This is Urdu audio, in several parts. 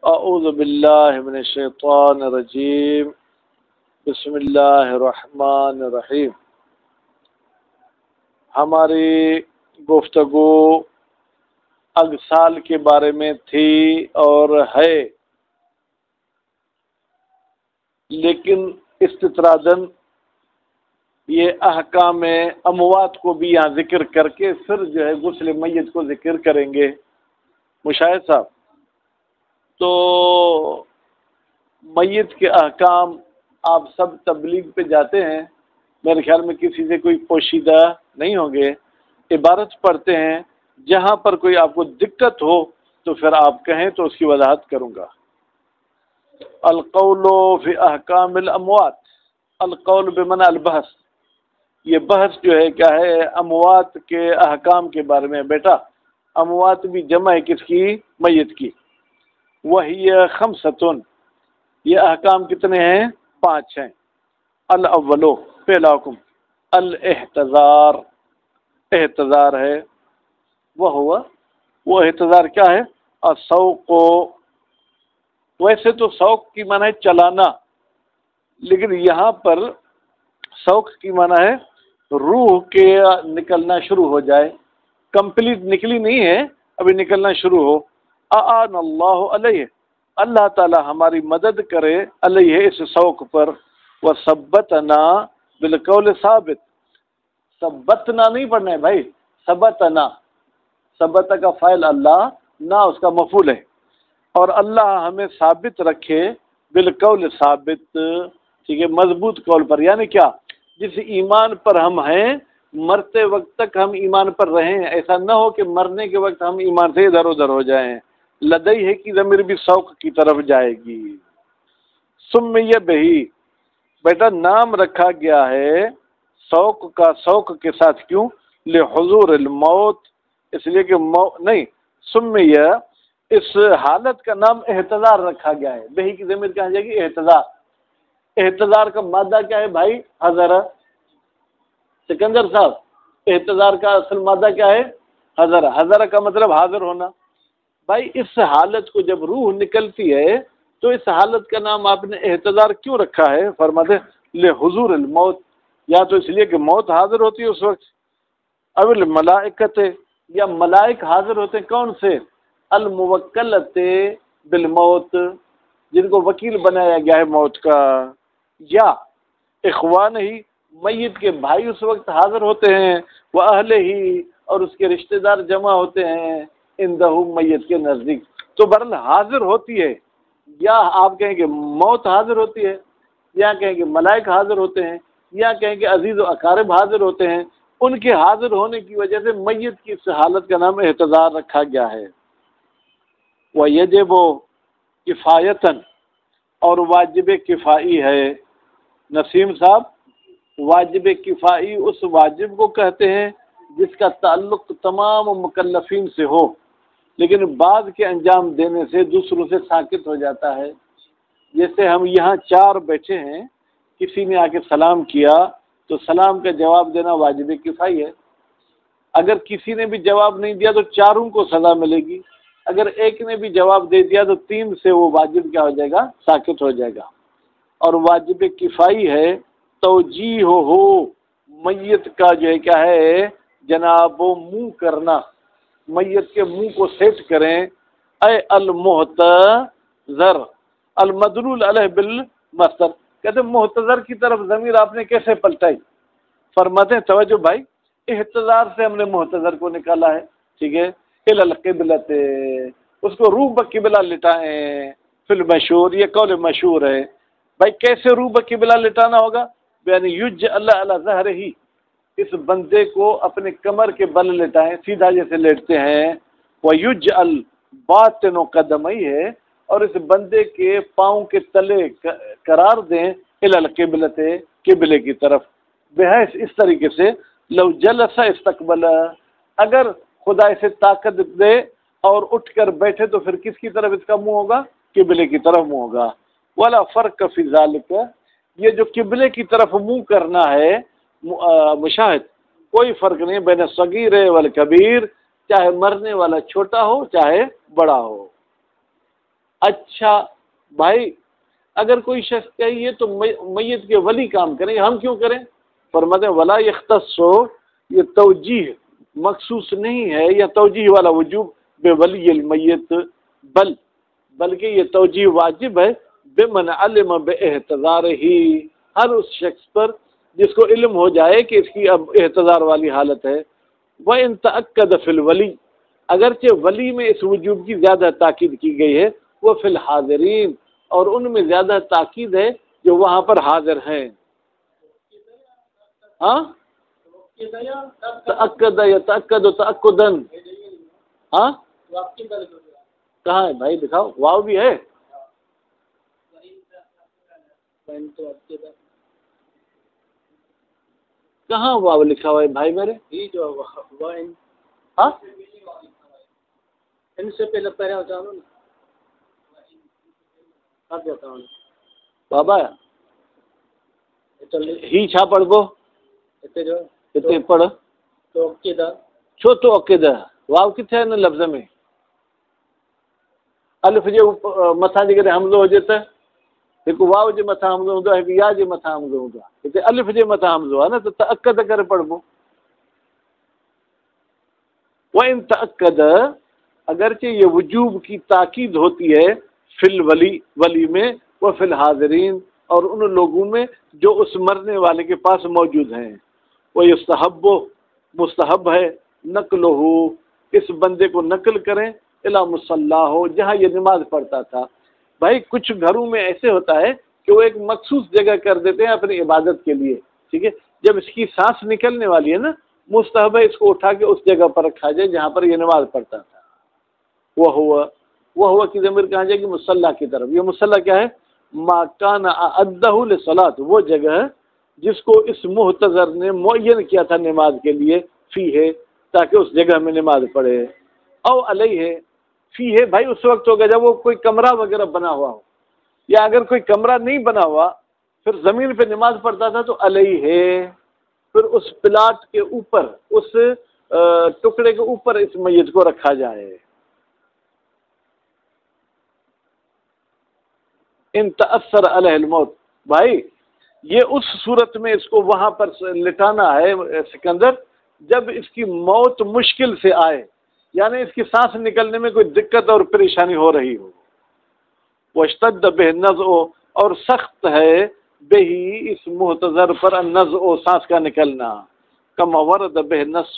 اعوذ باللہ من الشیطان الرجیم بسم اللہ الرحمن الرحیم۔ ہماری گفتگو اغسال کے بارے میں تھی اور ہے، لیکن استطراداً یہ احکام اموات کو بھی یہاں ذکر کر کے پھر جو ہے غسل میت کو ذکر کریں گے مشاہد صاحب۔ تو میت کے احکام آپ سب تبلیغ پہ جاتے ہیں، میرے خیال میں کسی سے کوئی پوشیدہ نہیں ہوں گے، عبارت پڑھتے ہیں، جہاں پر کوئی آپ کو دقت ہو تو پھر آپ کہیں تو اس کی وضاحت کروں گا۔ القول فی احکام الاموات، القول بمعنی البحث، یہ بحث جو ہے کیا ہے؟ اموات کے احکام کے بارے میں۔ بیٹا اموات بھی جمع ہے کس کی؟ میت کی۔ وہی خمستن، یہ احکام کتنے ہیں؟ 5 ہیں۔ الاولو، پہلا حکم الاحتضار، احتضار ہے۔ وہ احتضار کیا ہے؟ السوق، ویسے تو سوق کی معنی ہے چلانا، لیکن یہاں پر سوق کی معنی ہے روح کے نکلنا شروع ہو جائے، کمپلیٹ نکلی نہیں ہے، ابھی نکلنا شروع ہو۔ اعان اللہ علیہ، اللہ تعالی ہماری مدد کرے علیہ، اس سوق پر۔ وثبتنا بالقول ثابت، ثبتنا نہیں پڑھنا ہے بھائی، ثبتنا، ثبت کا فاعل اللہ، نہ اس کا مفعول ہے، اور اللہ ہمیں ثابت رکھے بالقول ثابت، ٹھیک ہے، مضبوط قول پر۔ یعنی کیا؟ جس ایمان پر ہم ہیں مرتے وقت تک ہم ایمان پر رہیں، ایسا نہ ہو کہ مرنے کے وقت ہم ایمان سے ادھر ادھر ہو جائیں۔ لدئی ہے کہ ضمیر بھی سوق کی طرف جائے گی۔ سمیہ بہی، بیٹا نام رکھا گیا ہے سوق کا، سوق کے ساتھ، کیوں؟ لحضور الموت، اس لیے کہ نہیں، سمیہ اس حالت کا نام احتضار رکھا گیا ہے۔ بہی کی ضمیر کہاں جائے گی؟ احتضار۔ احتضار کا مادہ کیا ہے بھائی؟ حضر۔ سکندر صاحب، احتضار کا اصل مادہ کیا ہے؟ حضر۔ حضر کا مطلب حاضر ہونا۔ بھائی اس حالت کو جب روح نکلتی ہے تو اس حالت کا نام آپ نے احتضار کیوں رکھا ہے؟ فرماتے لحضور الموت، یا تو اس لیے کہ موت حاضر ہوتی ہے اس وقت، او الملائکت، یا ملائک حاضر ہوتے ہیں۔ کون سے؟ الموکلۃ بالموت، جن کو وکیل بنایا گیا ہے موت کا، یا اخوان ہی، میت کے بھائی اس وقت حاضر ہوتے ہیں، وہ اہل ہی، اور اس کے رشتہ دار جمع ہوتے ہیں اندہ، میت کے نزدیک۔ تو بہرحال حاضر ہوتی ہے، یا آپ کہیں کہ موت حاضر ہوتی ہے، یا کہیں کہ ملائک حاضر ہوتے ہیں، یا کہیں کہ عزیز و اقارب حاضر ہوتے ہیں۔ ان کے حاضر ہونے کی وجہ سے میت کی اس حالت کا نام احتضار رکھا گیا ہے۔ وَيَجِبُ کفایتاً، اور واجب کفائی ہے۔ نسیم صاحب، واجب کفائی اس واجب کو کہتے ہیں جس کا تعلق تمام مکلفین سے ہو، لیکن بعض کے انجام دینے سے دوسروں سے ساکت ہو جاتا ہے۔ جیسے ہم یہاں 4 بیٹھے ہیں، کسی نے آ کے سلام کیا تو سلام کا جواب دینا واجب کفائی ہے۔ اگر کسی نے بھی جواب نہیں دیا تو 4 کو سزا ملے گی، اگر ایک نے بھی جواب دے دیا تو 3 سے وہ واجب کیا ہو جائے گا؟ ساکت ہو جائے گا۔ اور واجب کفائی ہے توجیہ ہو، میت کا جو ہے کیا ہے جناب وہ منہ کرنا، میت کے منہ کو سیٹ کریں۔ اے المحتضر، المدلول علیہ بالمصدر، کہتے ہیں محتضر کی طرف ضمیر آپ نے کیسے پلٹائی؟ فرماتے ہیں توجہ بھائی، احتضار سے ہم نے محتضر کو نکالا ہے، ٹھیک ہے، الی القبلۃ، اس کو روح بقبلہ لٹائیں، فی المشہور، یہ قول مشہور ہے۔ بھائی کیسے روح بقبلہ لٹانا ہوگا؟ یعنی یجعل علی ظہرہ، اس بندے کو اپنے کمر کے بل لٹائیں، سیدھا جیسے لیٹتے ہیں۔ وَيُجْعَلْ باطن قدمئی ہے، اور اس بندے کے پاؤں کے تلے قرار دیں الی القبلۃ، قبلے کی طرف، بحیث اس طریقے سے لو جلس استقبل، اگر خدا اسے طاقت دے اور اٹھ کر بیٹھے تو پھر کس کی طرف اس کا منہ ہوگا؟ قبلے کی طرف منہ ہوگا۔ ولا فرق فی ذالک، یہ جو قبلے کی طرف منہ کرنا ہے مشاہد، کوئی فرق نہیں بین الصغیر والکبیر، چاہے مرنے والا چھوٹا ہو چاہے بڑا ہو۔ اچھا بھائی اگر کوئی شخص کہیے تو میت کے ولی کام کریں، ہم کیوں کریں؟ فرماتے ہیں ولا یختص، یہ توجیہ مخصوص نہیں ہے یا توجیہ والا وجوب بے ولی المیت، بلکہ یہ توجیہ واجب ہے بمن علم باحتضارہ، ہر اس شخص پر جس کو علم ہو جائے کہ اس کی اب احتضار والی حالت ہے۔ وَإِن تَأَكَّدَ فِي الْوَلِي، اگرچہ ولی میں اس وجوب کی زیادہ تاکید کی گئی ہے، وہ فی الحاضرین، اور ان میں زیادہ تاکید ہے جو وہاں پر حاضر ہیں۔ ہاں تأکد یا تأکد و تأکدن، ہاں کہاں ہے بھائی دکھاؤ، واو بھی ہے؟ کہاں واو لکھا ہوا ہے بھائی میرے؟ ہاں ان سے پہلے پہرا جانو نا اب بتاؤ بابا ہی چھا پڑھ گو جو کتے پڑھ تو کدا چھو تو عقیدہ واو کتنے ہے لفظ میں؟ الف جو مٿاں جے حمزو ہو جاتا ہے ایک واو جے مٿاں حمزو ہوندا ہے، یا جے مٿاں حمزو ہوندا ہے، تے الف جے مٿاں حمزو ہے نا تو تأکد کرے پڑھبو۔ وَإِن تأکد، اگرچہ یہ وجوب کی تاکید ہوتی ہے فی الولی، ولی میں، وہ فی الحاضرین، اور ان لوگوں میں جو اس مرنے والے کے پاس موجود ہیں۔ وہ یستحب، مستحب ہے، نقلہ، اس بندے کو نقل کریں الی مصلاہ، جہاں یہ نماز پڑھتا تھا۔ بھائی کچھ گھروں میں ایسے ہوتا ہے کہ وہ ایک مخصوص جگہ کر دیتے ہیں اپنی عبادت کے لیے، ٹھیک ہے، جب اس کی سانس نکلنے والی ہے نا، مستحب ہے اس کو اٹھا کے اس جگہ پر رکھا جائے جہاں پر یہ نماز پڑھتا تھا۔ وہ ہوا کی ضمیر کہاں جائے گی؟ مصلی کی طرف۔ یہ مصلی کیا ہے؟ ما کان اعدہ للصلاۃ، وہ جگہ ہے جس کو اس محتضر نے معین کیا تھا نماز کے لیے، فی ہے، تاکہ اس جگہ میں نماز پڑھے، او علیہ، فی ہے بھائی اس وقت ہوگا جب وہ کوئی کمرہ وغیرہ بنا ہوا ہو، یا اگر کوئی کمرہ نہیں بنا ہوا پھر زمین پہ نماز پڑھتا تھا تو علیہ ہے، پھر اس پلاٹ کے اوپر، اس ٹکڑے کے اوپر اس میت کو رکھا جائے۔ ان تأثر علیہ الموت، بھائی یہ اس صورت میں اس کو وہاں پر لٹانا ہے سکندر جب اس کی موت مشکل سے آئے، یعنی اس کی سانس نکلنے میں کوئی دقت اور پریشانی ہو رہی ہو۔ واشتد بہ النزع، اور سخت ہے بہی اس محتضر پر النزع، سانس کا نکلنا، کما ورد بہ النص،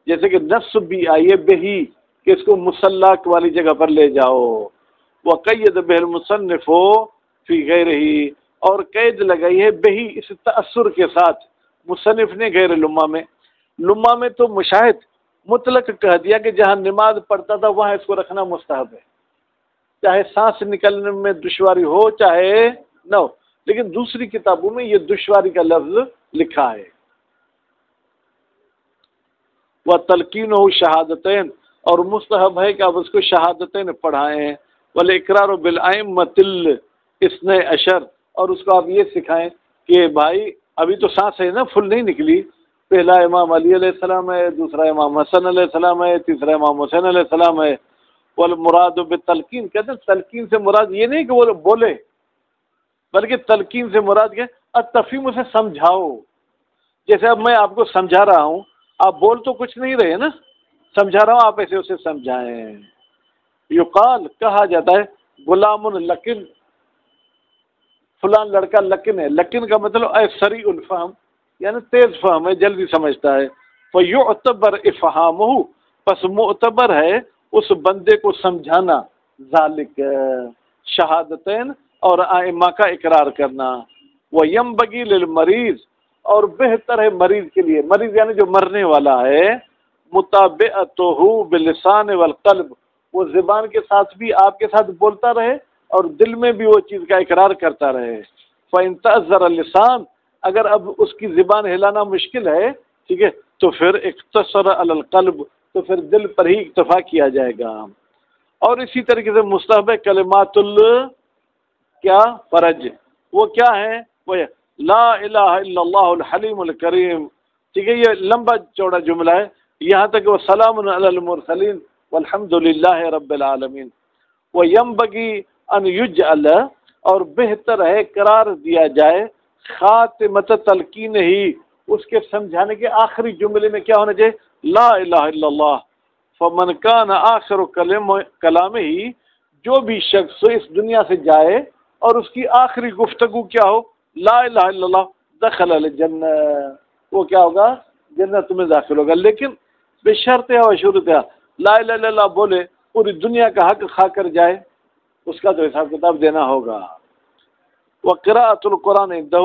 جیسے کہ نص بھی آئیے بہی کہ اس کو مصلی والی جگہ پر لے جاؤ۔ وقید بہ المصنف فی غیرہ، اور قید لگائی ہے بہی اس تأثر کے ساتھ مصنف نے غیر لمہ میں۔ لمہ میں تو مشاہد مطلق کہہ دیا کہ جہاں نماز پڑھتا تھا وہاں اس کو رکھنا مستحب ہے، چاہے سانس نکلنے میں دشواری ہو چاہے نہ ہو، لیکن دوسری کتابوں میں یہ دشواری کا لفظ لکھا ہے۔ وَتَلْقِينُهُ شہادتین، اور مستحب ہے کہ آپ اس کو شہادتین پڑھائیں، وَالْإِقْرَارُ بِالْأَئِمَّةِ الْاثْنَيْ عَشَرَ، اور اس کو آپ یہ سکھائیں کہ بھائی ابھی تو سانس ہے نا، فل نہیں نکلی، پہلا امام علی علیہ السلام ہے، دوسرا امام حسن علیہ السلام ہے، تیسرا امام حسین علیہ السلام ہے۔ والمراد بالتلقین، کہتے ہیں تلقین سے مراد یہ نہیں کہ وہ بولے، بلکہ تلقین سے مراد کیا؟ التفہیم، اسے سمجھاؤ۔ جیسے اب میں آپ کو سمجھا رہا ہوں، آپ بول تو کچھ نہیں رہے نا، سمجھا رہا ہوں، آپ ایسے اسے سمجھائیں۔ یقال، کہا جاتا ہے، غلام لکن، فلان لڑکا لکن ہے۔ لکن کا مطلب اے سریع الفہم، یعنی تیز فہم ہے، جلدی سمجھتا ہے۔ فیعتبر افہامہ، پس معتبر ہے اس بندے کو سمجھانا، ذالک شہادتین، اور ائمہ کا اقرار کرنا۔ وینبغی للمریض، اور بہتر ہے مریض کے لیے، مریض یعنی جو مرنے والا ہے، متابعتہ باللسان والقلب، وہ زبان کے ساتھ بھی آپ کے ساتھ بولتا رہے اور دل میں بھی وہ چیز کا اقرار کرتا رہے۔ فإن تأذر اللسان، اگر اب اس کی زبان ہلانا مشکل ہے، ٹھیک ہے، تو پھر اقتصر علی القلب، تو پھر دل پر ہی اکتفا کیا جائے گا۔ اور اسی طریقے سے مستحب کلمات کیا فرج، وہ کیا ہے؟ وہ لا الہ الا اللہ الحلیم الکریم، ٹھیک ہے، یہ لمبا چوڑا جملہ ہے، یہاں تک وہ سلام علی المرسلین والحمد للہ رب العالمین۔ وینبغی، ان یجعل اور بہتر ہے قرار دیا جائے خاتمت تلقین ہی اس کے سمجھانے کے آخری جملے میں کیا ہونا چاہیے لا الہ الا اللہ فمن کان آخر کلام ہی جو بھی شخص اس دنیا سے جائے اور اس کی آخری گفتگو کیا ہو لا الہ الا اللہ دخل الجنہ وہ کیا ہوگا جنت میں داخل ہوگا لیکن بشرط ہے اور شروط ہے لا الہ الا اللہ بولے پوری دنیا کا حق کھا کر جائے اس کا تو حساب کتاب دینا ہوگا وقراءۃ القرآن عندہ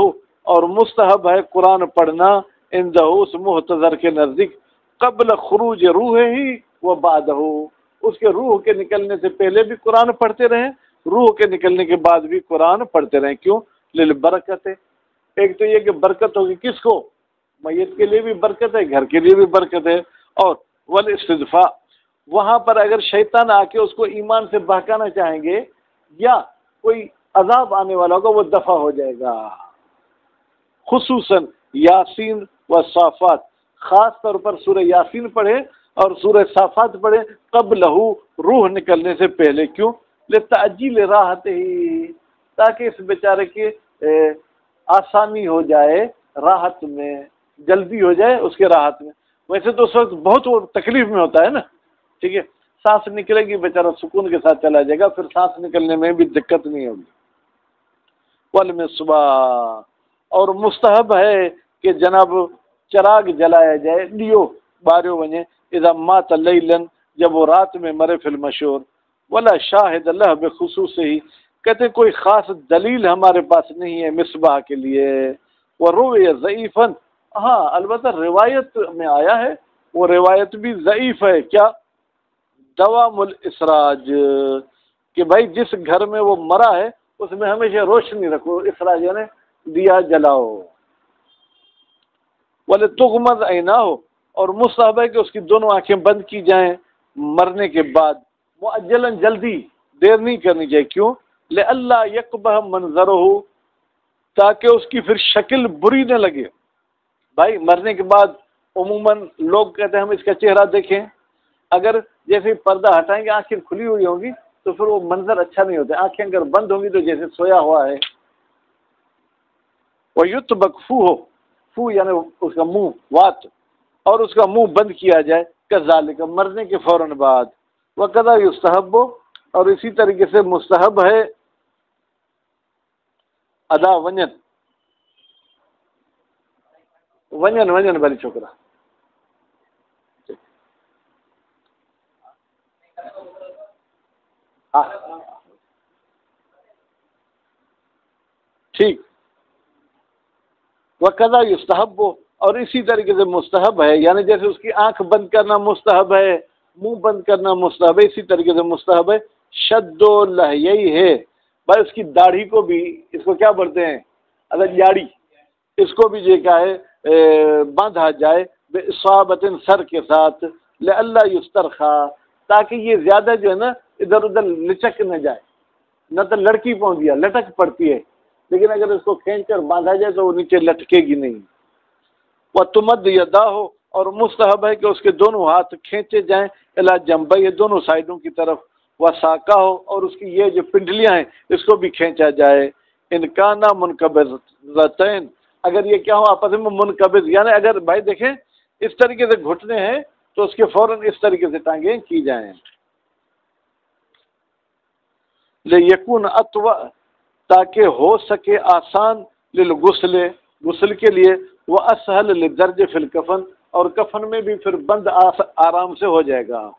اور مستحب ہے قرآن پڑھنا عندہ اس محتضر کے نزدیک قبل خروج روح ہی و بعدہ اس کے روح کے نکلنے سے پہلے بھی قرآن پڑھتے رہیں روح کے نکلنے کے بعد بھی قرآن پڑھتے رہیں کیوں للبرکت ایک تو یہ کہ برکت ہوگی کس کو میت کے لیے بھی برکت ہے گھر کے لیے بھی برکت ہے اور والاستدفاء وہاں پر اگر شیطان آ کے اس کو ایمان سے بہکانا چاہیں گے یا کوئی عذاب آنے والا ہوگا وہ دفع ہو جائے گا خصوصاً یاسین و صافات خاص طور پر سورہ یاسین پڑھے اور سورہ صافات پڑھے قبلہ روح نکلنے سے پہلے کیوں لتعجیل راحت ہی تاکہ اس بیچارے کی آسانی ہو جائے راحت میں جلدی ہو جائے اس کے راحت میں ویسے تو اس وقت بہت وہ تکلیف میں ہوتا ہے نا ٹھیک ہے سانس نکلے گی بیچارہ سکون کے ساتھ چلا جائے گا پھر سانس نکلنے میں بھی دقت نہیں ہوگی والمصباح اور مستحب ہے کہ جناب چراغ جلایا جائے لیو بارو بنے اذا مات لیلن جب وہ رات میں مرے فی المشور ولا شاہد اللہ بخصوص ہی کہتے کوئی خاص دلیل ہمارے پاس نہیں ہے مصباح کے لیے وہ روی ضعیفاً ہاں البتہ روایت میں آیا ہے وہ روایت بھی ضعیف ہے کیا دوام الاسراج کہ بھائی جس گھر میں وہ مرا ہے اس میں ہمیشہ روشنی رکھو اسراج یعنی دیا جلاؤ وَلِتُغْمَضْ عَيْنَاهُ اور مستحب ہے کہ اس کی دونوں آنکھیں بند کی جائیں مرنے کے بعد مؤجلاً جلدی دیر نہیں کرنی چاہیے کیوں لئلا یقبح منظرہ تاکہ اس کی پھر شکل بری نہ لگے بھائی مرنے کے بعد عموماً لوگ کہتے ہیں ہم اس کا چہرہ دیکھیں اگر جیسے پردہ ہٹائیں گے آنکھیں کھلی ہوئی ہوں گی تو پھر وہ منظر اچھا نہیں ہوتا آنکھیں اگر بند ہوں گی تو جیسے سویا ہوا ہے وَيُتْبَقْ فُوهُ فو یعنی اس کا منہ وات اور اس کا منہ بند کیا جائے کذالک مرنے کے فوراً بعد وَقَذَا يُسْتَحَبُّ اور اسی طریقے سے مستحب ہے ادا ونین بھلی چھوکرا ٹھیک وَقَذَا يُسْتَحَبُّ اور اسی طریقے سے مستحب ہے یعنی جیسے اس کی آنکھ بند کرنا مستحب ہے منہ بند کرنا مستحب ہے اسی طریقے سے مستحب ہے شد و لحیئی ہے بھائی اس کی داڑھی کو بھی اس کو کیا بولتے ہیں اگر یاڑی اس کو بھی جو کیا ہے باندھا جائے بے اصابت سر کے ساتھ لئلا یسترخا تاکہ یہ زیادہ جو ہے نا ادھر ادھر لچک نہ جائے نہ تو لڑکی پہنچ دیا لٹک پڑتی ہے لیکن اگر اس کو کھینچ کر باندھا جائے تو وہ نیچے لٹکے گی نہیں وہ تمد یدا ہو اور مستحب ہے کہ اس کے دونوں ہاتھ کھینچے جائیں الا جنبہ یہ دونوں سائڈوں کی طرف وہ ساکا ہو اور اس کی یہ جو پنڈلیاں ہیں اس کو بھی کھینچا جائے انکانا منقبضتین اگر یہ کیا ہو آپس میں منقبض یعنی اگر بھائی دیکھیں اس طریقے سے گھٹنے ہیں تو اس کے فوراً اس طریقے سے ٹانگیں کی جائیں لیکون اتوا تاکہ ہو سکے آسان للغسل غسل کے لیے وہ اسہل للدرج فی الکفن اور کفن میں بھی پھر بند آرام سے ہو جائے گا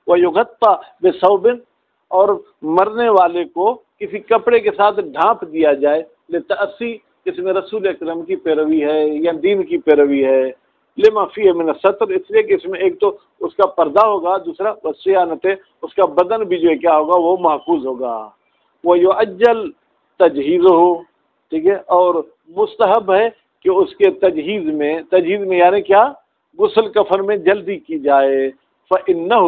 وہ یغطى بثوب اور مرنے والے کو کسی کپڑے کے ساتھ ڈھانپ دیا جائے لتأسی اس میں رسول اکرم کی پیروی ہے یا دین کی پیروی ہے لما فیہ من الستر اس لیے کہ اس میں ایک تو اس کا پردہ ہوگا دوسرا وصیانت اس کا بدن بھی جو ہے کیا ہوگا وہ محفوظ ہوگا وہ یعجل تجہیز ہو ٹھیک ہے اور مستحب ہے کہ اس کے تجہیز میں یعنی کیا غسل کفن میں جلدی کی جائے فإنہ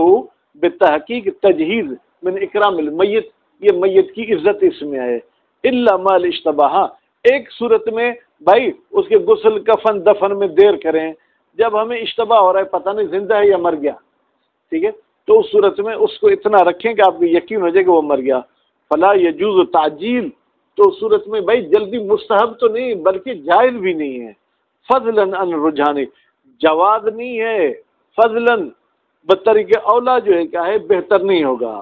بتحقیق تجہیز من اکرام المیت یہ میت کی عزت اس میں ہے الا ما الاشتباہ ایک صورت میں بھائی اس کے غسل کفن دفن میں دیر کریں جب ہمیں اشتباہ ہو رہا ہے پتہ نہیں زندہ ہے یا مر گیا ٹھیک ہے تو اس صورت میں اس کو اتنا رکھیں کہ آپ کو یقین ہو جائے کہ وہ مر گیا فلا یجوز تعجیل، تو صورت میں بھائی جلدی مستحب تو نہیں بلکہ جائز بھی نہیں ہے، فضلاً عن رجحان، جواز نہیں ہے، فضلاً بطریق اولا جو ہے کیا ہے بہتر نہیں ہوگا،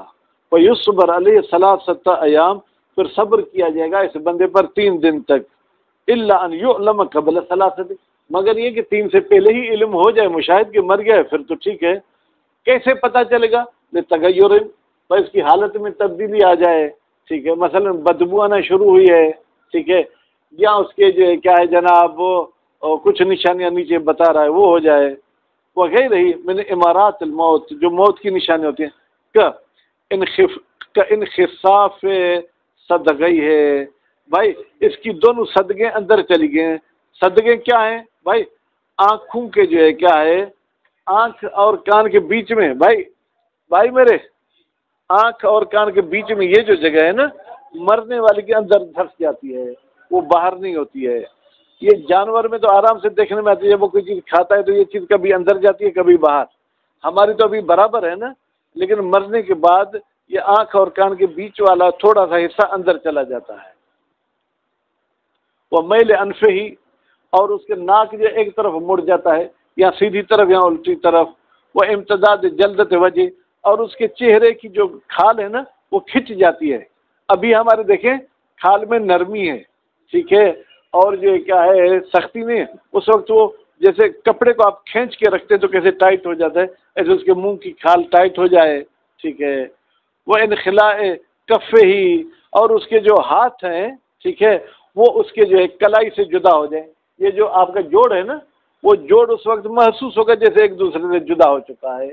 ویصبر علیہ ثلاثۃ ایام، پھر صبر کیا جائے گا اس بندے پر 3 دن تک، الا ان یعلم قبل ثلاثۃ، مگر یہ کہ 3 سے پہلے ہی علم ہو جائے، مشاہد کے مر گئے پھر تو ٹھیک ہے۔ کیسے پتہ چلے گا؟ لتغیر، اس کی حالت میں تبدیلی آ جائے، ٹھیک ہے، مثلا بدبو آنا شروع ہوئی ہے، ٹھیک ہے، یا اس کے جو ہے کیا ہے جناب کچھ نشانیاں نیچے بتا رہا ہے وہ ہو جائے، وغیرہ ہی من امارات الموت، جو موت کی نشانی ہوتی ہیں، کا انخصاف صدقی ہے، بھائی اس کی دونوں صدقے اندر چلی گئے ہیں۔ صدقے کیا ہیں بھائی؟ آنکھوں کے جو ہے کیا ہے، آنکھ اور کان کے بیچ میں، بھائی میرے آنکھ اور کان کے بیچ میں یہ جو جگہ ہے نا، مرنے والے کے اندر دھس جاتی ہے، وہ باہر نہیں ہوتی ہے۔ یہ جانور میں تو آرام سے دیکھنے میں آتی ہے، جب وہ کوئی چیز کھاتا ہے تو یہ چیز کبھی اندر جاتی ہے کبھی باہر، ہماری تو ابھی برابر ہے نا، لیکن مرنے کے بعد یہ آنکھ اور کان کے بیچ والا تھوڑا سا حصہ اندر چلا جاتا ہے۔ وہ میل انف ہی، اور اس کے ناک جو ایک طرف مڑ جاتا ہے، یا سیدھی طرف یا الٹی طرف، وہ امتداد جلدت وجہ، اور اس کے چہرے کی جو کھال ہے نا وہ کھچ جاتی ہے۔ ابھی ہمارے دیکھیں کھال میں نرمی ہے، ٹھیک ہے، اور جو کیا ہے سختی نہیں ہے، اس وقت وہ جیسے کپڑے کو آپ کھینچ کے رکھتے تو کیسے ٹائٹ ہو جاتا ہے، ایسے اس کے منہ کی کھال ٹائٹ ہو جائے، ٹھیک ہے۔ وہ انخلاء کفے ہی، اور اس کے جو ہاتھ ہیں، ٹھیک ہے، وہ اس کے جو ہے کلائی سے جدا ہو جائیں۔ یہ جو آپ کا جوڑ ہے نا، وہ جوڑ اس وقت محسوس ہوگا جیسے ایک دوسرے سے جدا ہو چکا ہے،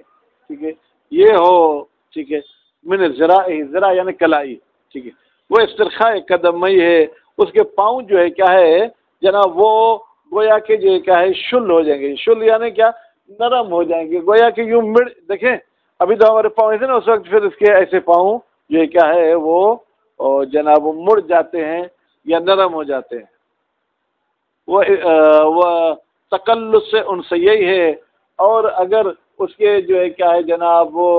ٹھیک ہے، یہ ہو، ٹھیک ہے، من ذرا یعنی کلائی، ٹھیک ہے۔ وہ استرخاء قدم میں ہے، اس کے پاؤں جو ہے کیا ہے جناب، وہ گویا کہ جو ہے کیا ہے شل ہو جائیں گے، شل یعنی کیا، نرم ہو جائیں گے، گویا کہ یوں دیکھیں ابھی تو ہمارے پاؤں ایسے نا، اس وقت پھر اس کے ایسے پاؤں جو ہے کیا ہے وہ جناب مڑ جاتے ہیں یا نرم ہو جاتے ہیں۔ وہ تقلص سے ان سے یہی ہے، اور اگر اس کے جو ہے کیا ہے جناب وہ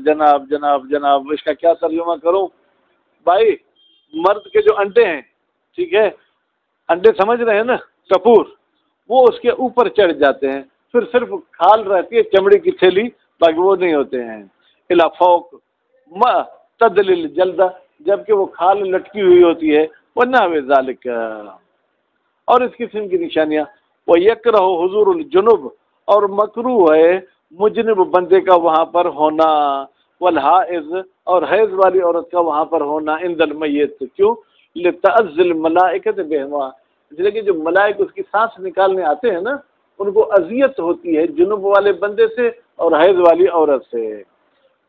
جناب اس کا کیا ترجمہ کروں بھائی، مرد کے جو انڈے ہیں، ٹھیک ہے، انڈے سمجھ رہے ہیں نا، کپور، وہ اس کے اوپر چڑھ جاتے ہیں، پھر صرف کھال رہتی ہے چمڑی کی تھیلی، باقی وہ نہیں ہوتے ہیں۔ الا فوق ما تدلل جلدہ، جبکہ وہ کھال لٹکی ہوئی ہوتی ہے، ورنہ ذالک، اور اس قسم کی نشانیاں، وہ یکرہ حضور الجنوب، اور مکروہ ہے مجنب بندے کا وہاں پر ہونا، والحائض، اور حیض والی عورت کا وہاں پر ہونا، عند المیت، کیوں؟ لتعزل الملائکۃ بہما، اس لیے کہ جو ملائک اس کی سانس نکالنے آتے ہیں نا، ان کو اذیت ہوتی ہے جنوب والے بندے سے اور حیض والی عورت سے۔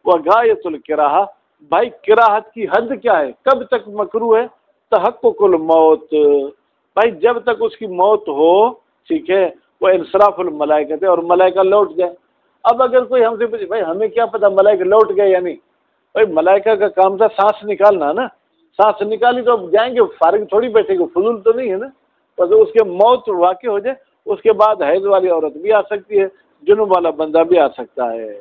وہ غایت الکراہہ، بھائی کراہت کی حد کیا ہے، کب تک مکروہ ہے؟ تحقق الموت، بھائی جب تک اس کی موت ہو، ٹھیک ہے، وہ انصراف الملائکہ، اور ملائکہ لوٹ جائے۔ اب اگر کوئی ہم سے پوچھے بھائی ہمیں کیا پتا ملائکہ لوٹ گئے یا نہیں، بھائی ملائکہ کا کام تھا سانس نکالنا نا، سانس نکالی تو اب جائیں گے، فارغ تھوڑی بیٹھے گے، فضول تو نہیں ہے نا، بس اس کے موت واقع ہو جائے، اس کے بعد حیض والی عورت بھی آ سکتی ہے، جنوب والا بندہ بھی آ سکتا ہے۔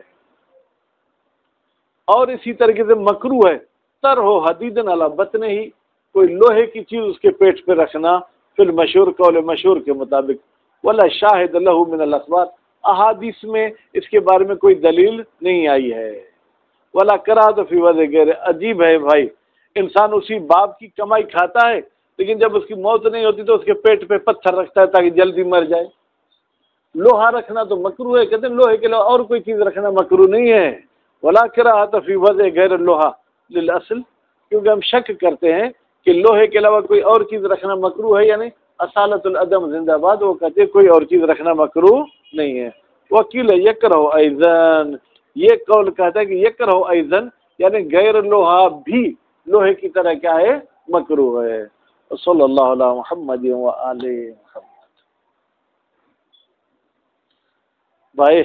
اور اسی طریقے سے مکروہ ہے تر ہو حدیدن علی بطنہ ہی، کوئی لوہے کی چیز اس کے پیٹ پہ رکھنا، فی المشہور قول مشہور کے مطابق، ولا شاہد لہ من الاخبار، احادیث میں اس کے بارے میں کوئی دلیل نہیں آئی ہے، ولا کراہت فی وضع غیر، عجیب ہے بھائی، انسان اسی باپ کی کمائی کھاتا ہے، لیکن جب اس کی موت نہیں ہوتی تو اس کے پیٹ پہ پتھر رکھتا ہے تاکہ جلدی مر جائے۔ لوہا رکھنا تو مکروہ ہے، کہتے ہیں لوہے کے علاوہ اور کوئی چیز رکھنا مکروہ نہیں ہے، ولا کراہت فی وضع غیر اللوہا للاصل، کیونکہ ہم شک کرتے ہیں کہ لوہے کے علاوہ کوئی اور چیز رکھنا مکروہ ہے، یعنی اصالت العدم زندہ باد، وہ کہتے ہیں کوئی اور چیز رکھنا مکروہ نہیں ہے۔ وکیل یکرہ ایضاً، یہ قول کہتا ہے کہ یکرہ ایضاً یعنی غیر لوہا بھی لوہے کی طرح کیا ہے مکروہ ہے۔ صلی اللہ علیہ محمد و آلہ محمد۔ بھائی